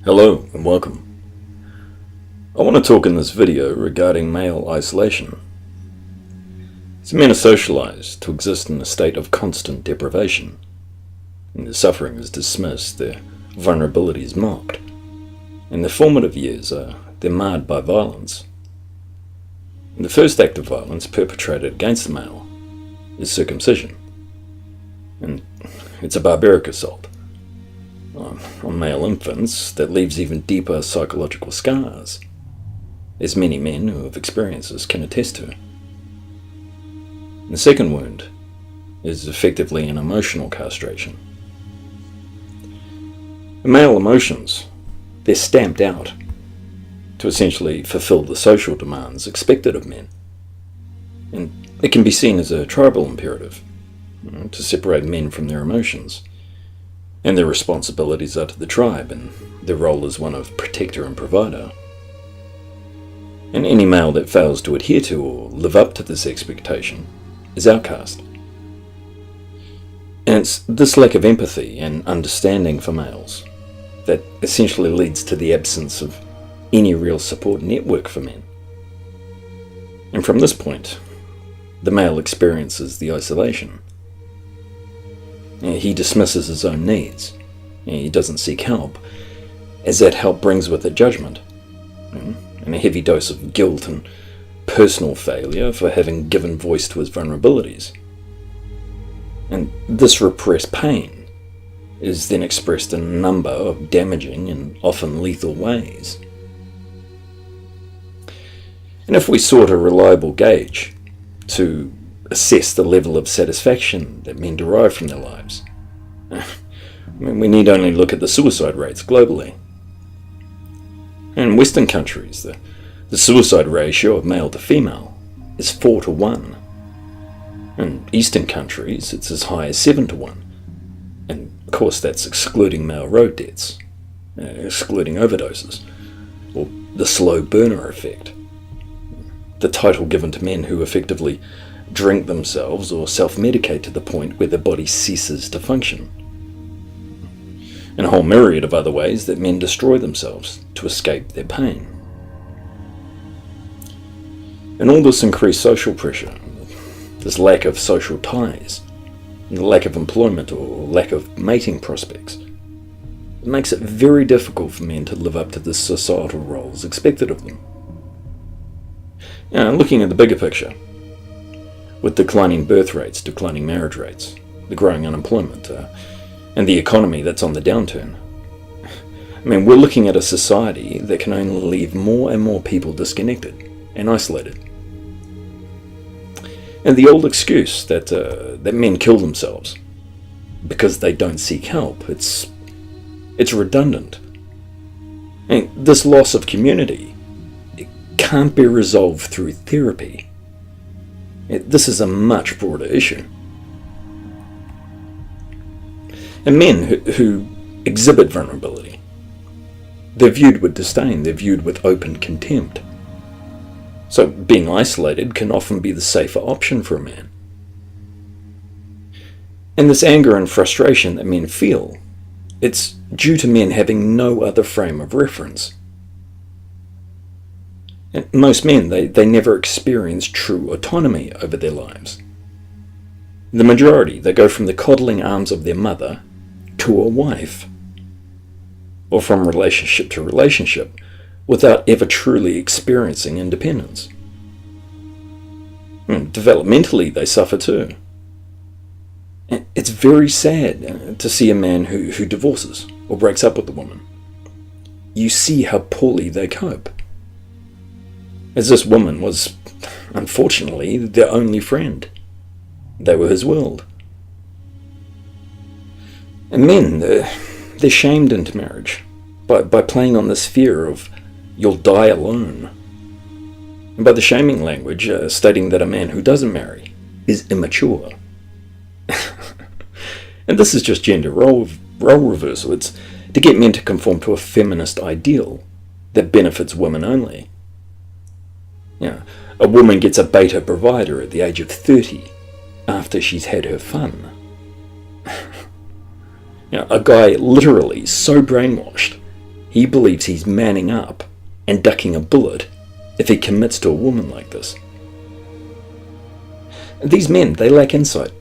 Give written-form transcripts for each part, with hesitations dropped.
Hello and welcome. I want to talk in this video regarding male isolation. So men are socialized to exist in a state of constant deprivation. And their suffering is dismissed, their vulnerability is mocked, and their formative years they're marred by violence. And the first act of violence perpetrated against the male is circumcision. And it's a barbaric assault on male infants that leaves even deeper psychological scars, as many men who have experienced this can attest to. The second wound is effectively an emotional castration. The male emotions, they're stamped out to essentially fulfill the social demands expected of men. And it can be seen as a tribal imperative, to separate men from their emotions. And their responsibilities are to the tribe, and their role is one of protector and provider. And any male that fails to adhere to or live up to this expectation is outcast. And it's this lack of empathy and understanding for males that essentially leads to the absence of any real support network for men. And from this point, the male experiences the isolation. He dismisses his own needs. He doesn't seek help, as that help brings with it judgment, and a heavy dose of guilt and personal failure for having given voice to his vulnerabilities. And this repressed pain is then expressed in a number of damaging and often lethal ways. And if we sought a reliable gauge to assess the level of satisfaction that men derive from their lives, we need only look at the suicide rates globally. In Western countries, the suicide ratio of male to female is 4-1. In Eastern countries, it's as high as 7-1. And of course, that's excluding male road deaths, excluding overdoses, or the slow burner effect, the title given to men who effectively drink themselves or self-medicate to the point where their body ceases to function. And a whole myriad of other ways that men destroy themselves to escape their pain. And all this increased social pressure, this lack of social ties, and the lack of employment or lack of mating prospects, it makes it very difficult for men to live up to the societal roles expected of them. Now, looking at the bigger picture, with declining birth rates, declining marriage rates, the growing unemployment, and the economy that's on the downturn, we're looking at a society that can only leave more and more people disconnected and isolated. And the old excuse that men kill themselves because they don't seek help, it's redundant. And this loss of community, it can't be resolved through therapy. This is a much broader issue. And men who exhibit vulnerability, they're viewed with disdain, they're viewed with open contempt. So being isolated can often be the safer option for a man. And this anger and frustration that men feel, it's due to men having no other frame of reference. And most men, they never experience true autonomy over their lives. The majority, they go from the coddling arms of their mother to a wife, or from relationship to relationship, without ever truly experiencing independence. And developmentally, they suffer too. And it's very sad to see a man who divorces or breaks up with a woman. You see how poorly they cope, as this woman was, unfortunately, their only friend. They were his world. And men, they're shamed into marriage by playing on this fear of you'll die alone. And by the shaming language, stating that a man who doesn't marry is immature. And this is just gender role reversal. It's to get men to conform to a feminist ideal that benefits women only. A woman gets a beta provider at the age of 30 after she's had her fun. A guy literally so brainwashed He believes he's manning up and ducking a bullet if he commits to a woman like this. These men, they lack insight.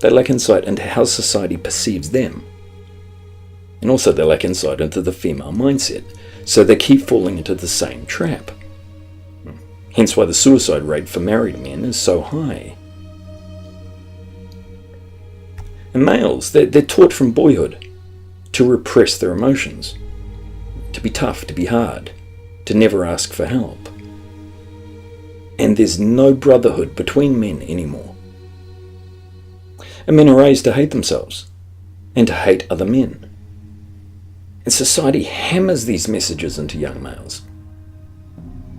They lack insight into how society perceives them. And also they lack insight into the female mindset, so they keep falling into the same trap. Hence why the suicide rate for married men is so high. And males, they're taught from boyhood to repress their emotions, to be tough, to be hard, to never ask for help. And there's no brotherhood between men anymore. And men are raised to hate themselves and to hate other men. And society hammers these messages into young males.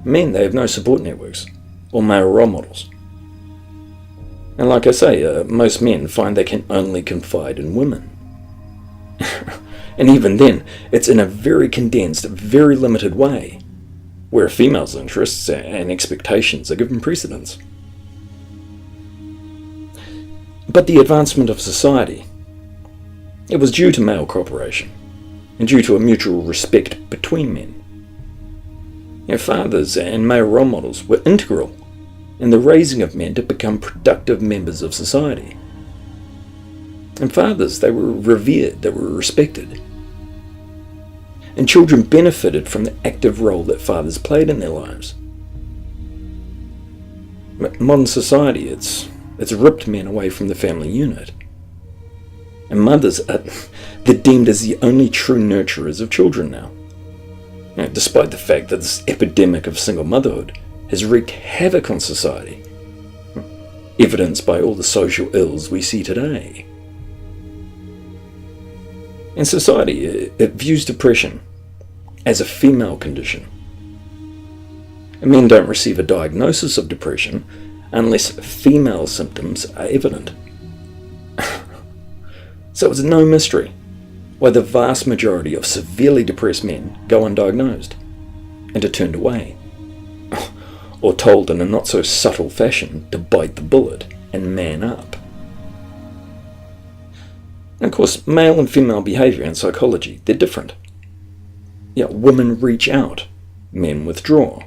Men, they have no support networks or male role models. And like I say, most men find they can only confide in women. And even then, it's in a very condensed, very limited way, where a female's interests and expectations are given precedence. But the advancement of society, it was due to male cooperation, and due to a mutual respect between men. Fathers and male role models were integral in the raising of men to become productive members of society. And fathers, they were revered, they were respected. And children benefited from the active role that fathers played in their lives. Modern society, it's ripped men away from the family unit. And mothers they're deemed as the only true nurturers of children now. Despite the fact that this epidemic of single motherhood has wreaked havoc on society, evidenced by all the social ills we see today. In society, it views depression as a female condition. And men don't receive a diagnosis of depression unless female symptoms are evident. So it's no mystery why the vast majority of severely depressed men go undiagnosed and are turned away, or told in a not so subtle fashion to bite the bullet and man up. And of course, male and female behaviour and psychology, they're different. Women reach out, men withdraw,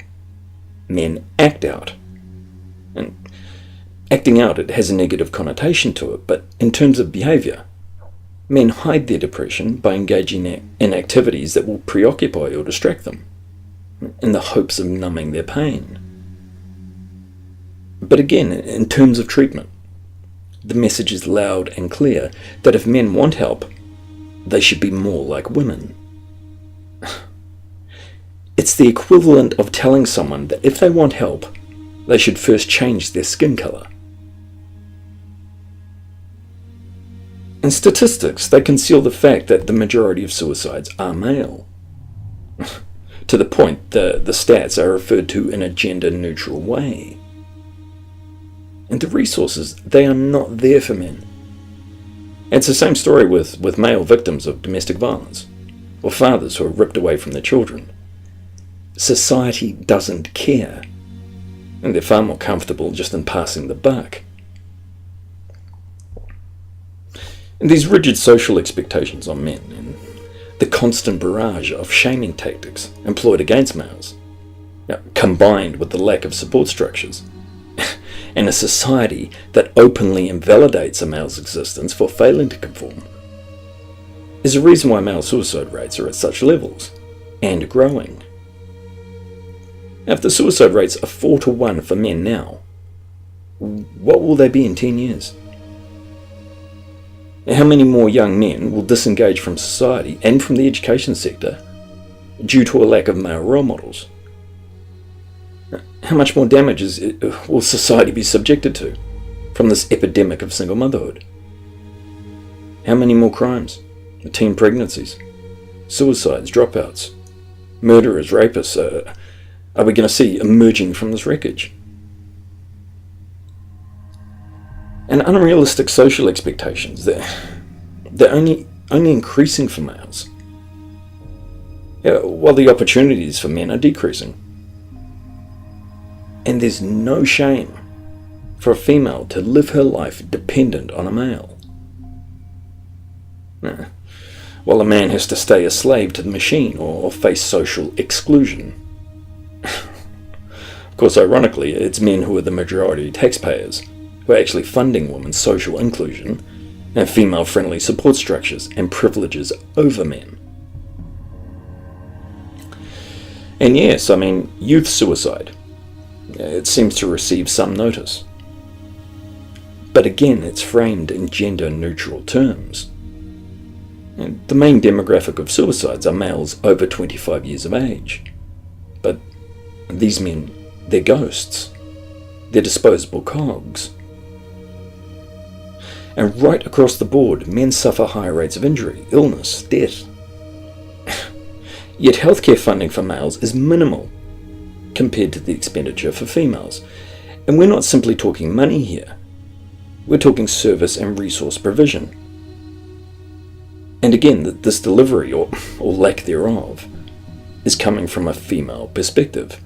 men act out. And acting out, it has a negative connotation to it, but in terms of behaviour, men hide their depression by engaging in activities that will preoccupy or distract them, in the hopes of numbing their pain. But again, in terms of treatment, the message is loud and clear that if men want help, they should be more like women. It's the equivalent of telling someone that if they want help, they should first change their skin colour. And statistics, they conceal the fact that the majority of suicides are male. To the point the stats are referred to in a gender-neutral way. And the resources, they are not there for men. It's the same story with male victims of domestic violence, or fathers who are ripped away from their children. Society doesn't care, and they're far more comfortable just in passing the buck. And these rigid social expectations on men, and the constant barrage of shaming tactics employed against males, combined with the lack of support structures, and a society that openly invalidates a male's existence for failing to conform, is a reason why male suicide rates are at such levels, and growing. If the suicide rates are 4-1 for men now, what will they be in 10 years? How many more young men will disengage from society and from the education sector due to a lack of male role models? How much more damage will society be subjected to from this epidemic of single motherhood? How many more crimes, teen pregnancies, suicides, dropouts, murderers, rapists are we going to see emerging from this wreckage? And unrealistic social expectations, they're only increasing for males, while the opportunities for men are decreasing. And there's no shame for a female to live her life dependent on a male. while a man has to stay a slave to the machine or face social exclusion. Of course, ironically, it's men who are the majority taxpayers, who are actually funding women's social inclusion and female-friendly support structures and privileges over men. And yes, youth suicide. It seems to receive some notice. But again, it's framed in gender-neutral terms. And the main demographic of suicides are males over 25 years of age. But these men, they're ghosts. They're disposable cogs. And right across the board, men suffer higher rates of injury, illness, death. Yet healthcare funding for males is minimal compared to the expenditure for females. And we're not simply talking money here. We're talking service and resource provision. And again, this delivery, or lack thereof, is coming from a female perspective.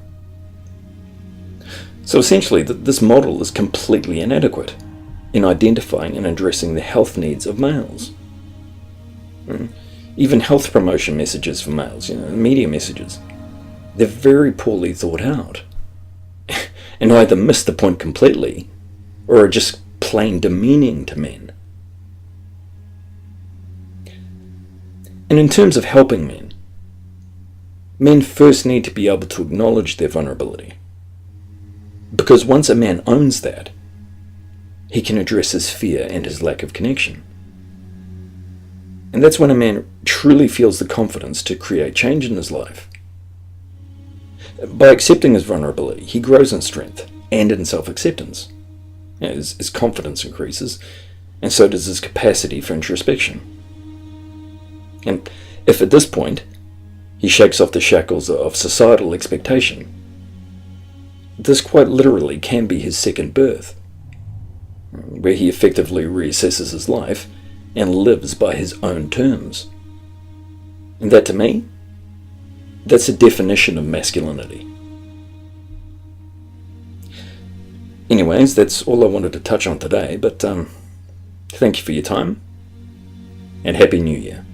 So essentially, this model is completely inadequate in identifying and addressing the health needs of males. Even health promotion messages for males, media messages, they're very poorly thought out and either miss the point completely or are just plain demeaning to men. And in terms of helping men first need to be able to acknowledge their vulnerability. Because once a man owns that, he can address his fear and his lack of connection. And that's when a man truly feels the confidence to create change in his life. By accepting his vulnerability, he grows in strength and in self-acceptance. His confidence increases, and so does his capacity for introspection. And if at this point he shakes off the shackles of societal expectation, this quite literally can be his second birth, where he effectively reassesses his life and lives by his own terms. And that, to me, that's a definition of masculinity. Anyways, that's all I wanted to touch on today, but thank you for your time, and Happy New Year.